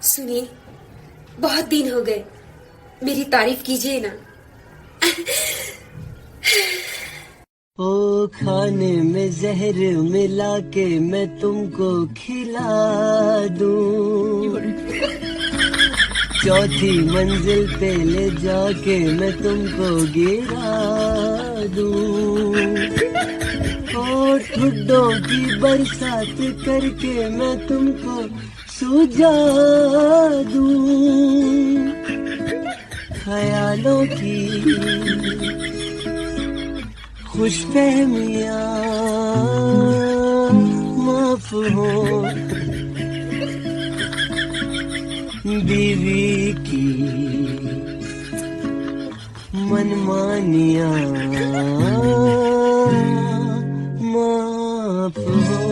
सुनिए, बहुत दिन हो गए, मेरी तारीफ कीजिए ना। ओ खाने में जहर मिला के मैं तुमको खिला दूं, चौथी मंजिल पे ले जाके मैं तुमको गिरा दूं, ओ ठुड्डों की बरसात करके मैं तुमको सुझा दूं, ख्यालों की खुशफहमियाँ माफ हो, बीवी की मनमानियाँ माफ हो।